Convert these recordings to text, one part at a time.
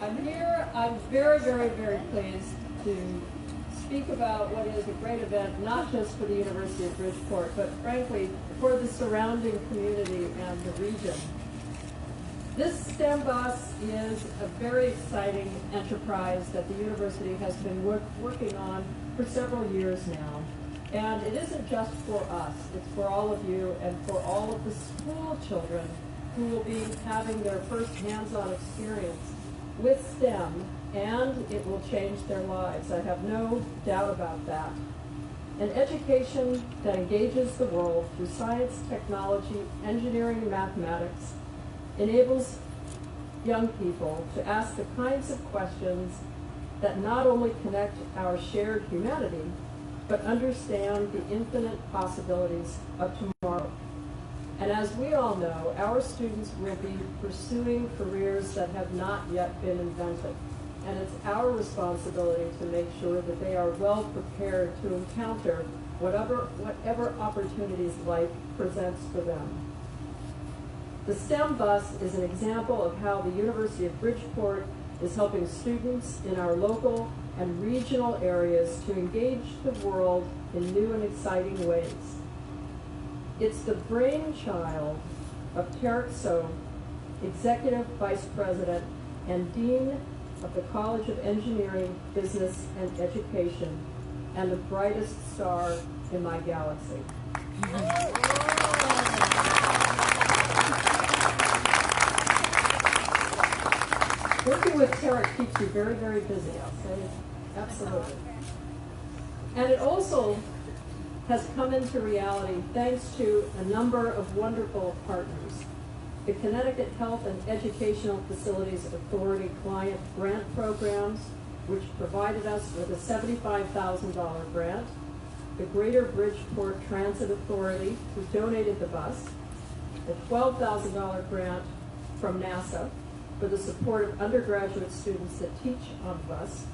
I'm here. I'm very, very, very pleased to speak about what is a great event, not just for the University of Bridgeport, but frankly, for the surrounding community and the region. This STEM bus is a very exciting enterprise that the university has been working on for several years now. And it isn't just for us, it's for all of you and for all of the school children who will be having their first hands-on experience with STEM, and it will change their lives. I have no doubt about that. An education that engages the world through science, technology, engineering, and mathematics enables young people to ask the kinds of questions that not only connect our shared humanity, but understand the infinite possibilities of tomorrow. And as we all know, our students will be pursuing careers that have not yet been invented. And it's our responsibility to make sure that they are well prepared to encounter whatever opportunities life presents for them. The STEM bus is an example of how the University of Bridgeport is helping students in our local and regional areas to engage the world in new and exciting ways. It's the brainchild of Tarek Sobh, Executive Vice President and Dean of the College of Engineering, Business, and Education, and the brightest star in my galaxy. Working with Tarek keeps you very, very busy, I'll say. Absolutely. And it also has come into reality thanks to a number of wonderful partners. The Connecticut Health and Educational Facilities Authority client grant programs, which provided us with a $75,000 grant. The Greater Bridgeport Transit Authority, who donated the bus. A $12,000 grant from NASA for the support of undergraduate students that teach on the bus.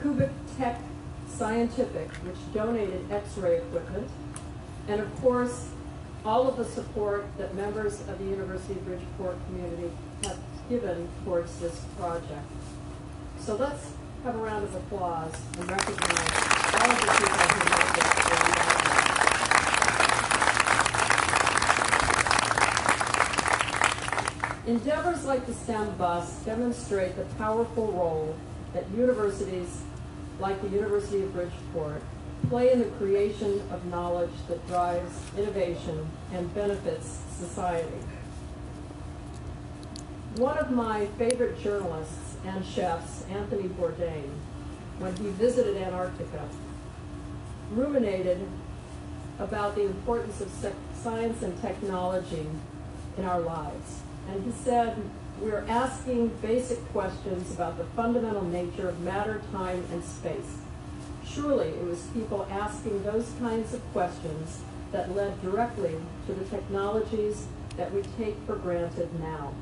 Cubic Tech Scientific, which donated X-ray equipment, and of course, all of the support that members of the University of Bridgeport community have given towards this project. So let's have a round of applause and recognize all of the people who helped us. Endeavors like the STEM bus demonstrate the powerful role that universities like the University of Bridgeport play in the creation of knowledge that drives innovation and benefits society. One of my favorite journalists and chefs, Anthony Bourdain, when he visited Antarctica, ruminated about the importance of science and technology in our lives. And he said, we're asking basic questions about the fundamental nature of matter, time, and space. Surely it was people asking those kinds of questions that led directly to the technologies that we take for granted now.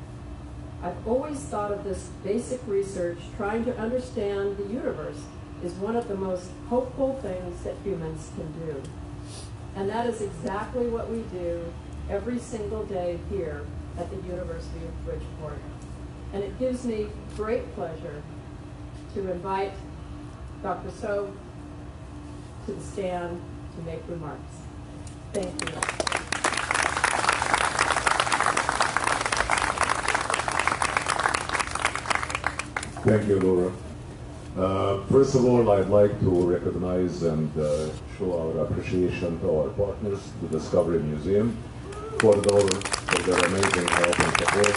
I've always thought of this basic research, trying to understand the universe, is one of the most hopeful things that humans can do. And that is exactly what we do every single day here at the University of Bridgeport. And it gives me great pleasure to invite Dr. Sobh to the stand to make remarks. Thank you. Thank you, Laura. First of all, I'd like to recognize and show our appreciation to our partners, the Discovery Museum, for their amazing help and support.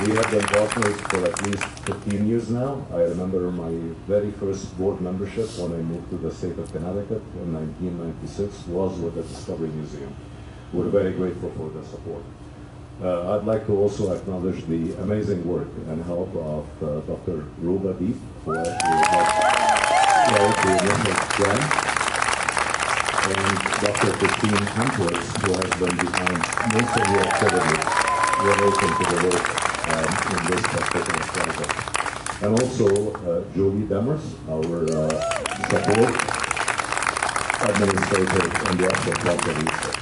We have been partners for at least 15 years now. I remember my very first board membership when I moved to the state of Connecticut in 1996 was with the Discovery Museum. We're very grateful for the support. I'd like to also acknowledge the amazing work and help of Dr. Ruba Deep, who actually helped write the initial grant, and Dr. Christine Hampers, who has been behind most of the activities related to the work in this particular project. And also Julie Demers, our support administrator in the actual project research.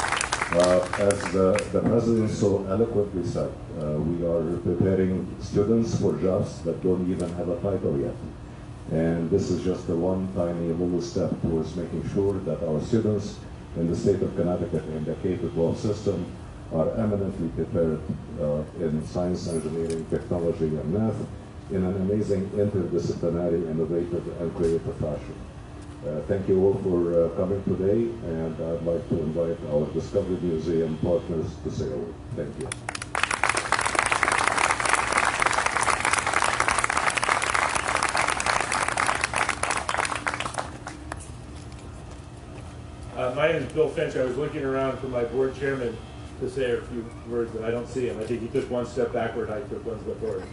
As the President so eloquently said, we are preparing students for jobs that don't even have a title yet. And this is just the one tiny little step towards making sure that our students in the state of Connecticut in the K-12 system are eminently prepared in science, engineering, technology, and math in an amazing interdisciplinary, innovative, and creative fashion. Thank you all for coming today, and I'd like to invite our Discovery Museum partners to say a word. Thank you. My name is Bill Finch. I was looking around for my board chairman to say a few words, but I don't see him. I think he took one step backward, I took one step forward.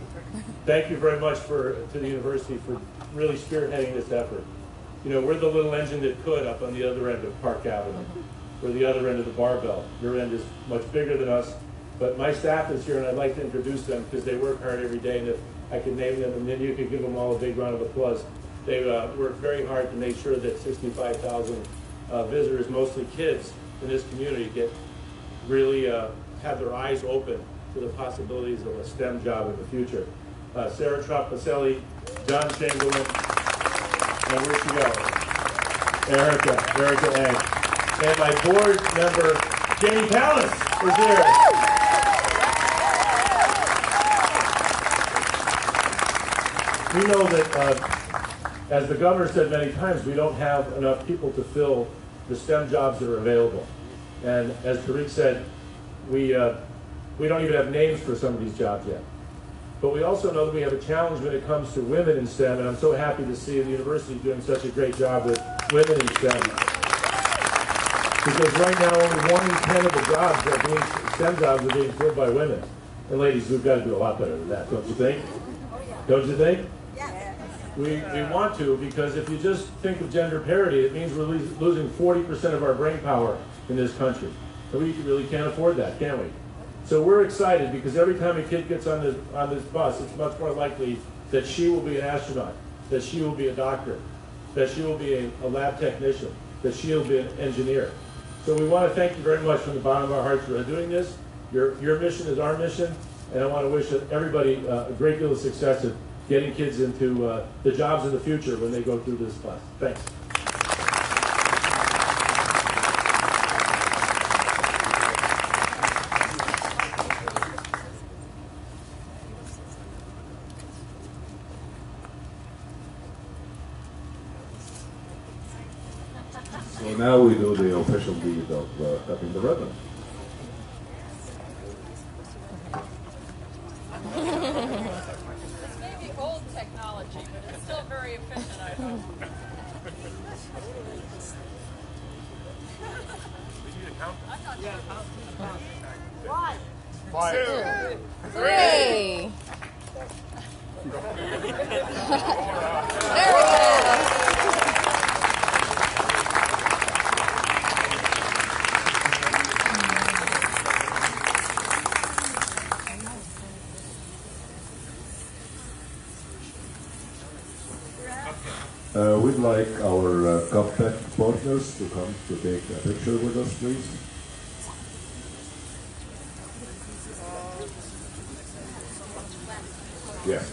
Thank you very much to the university for really spearheading this effort. You know, we're the little engine that could up on the other end of Park Avenue. We're the other end of the barbell. Your end is much bigger than us, but my staff is here, and I'd like to introduce them because they work hard every day, and if I could name them, and then you could give them all a big round of applause. They work very hard to make sure that 65,000 visitors, mostly kids in this community, get really have their eyes open to the possibilities of a STEM job in the future. Sarah Trapacelli, John Chamberlain, and where'd she go? Erica Lang. And my board member, Jamie Pallas, is here. We know that, as the governor said many times, we don't have enough people to fill the STEM jobs that are available. And as Tarek said, we don't even have names for some of these jobs yet. But we also know that we have a challenge when it comes to women in STEM, and I'm so happy to see the university doing such a great job with women in STEM. Because right now, only 1 in 10 of the jobs that are being, STEM jobs are being filled by women. And ladies, we've got to do a lot better than that, don't you think? Don't you think? We want to, because if you just think of gender parity, it means we're losing 40% of our brain power in this country. And we really can't afford that, can we? So we're excited because every time a kid gets on this bus, it's much more likely that she will be an astronaut, that she will be a doctor, that she will be a lab technician, that she will be an engineer. So we want to thank you very much from the bottom of our hearts for doing this. Your mission is our mission, and I want to wish everybody a great deal of success at getting kids into the jobs of the future when they go through this class. Thanks. So now we do the official deed of cutting the ribbon. This may be old technology, but it's still very efficient, I hope. One, 2, 3. There we go. We'd like our CupTech partners to come to take a picture with us, please. Yes.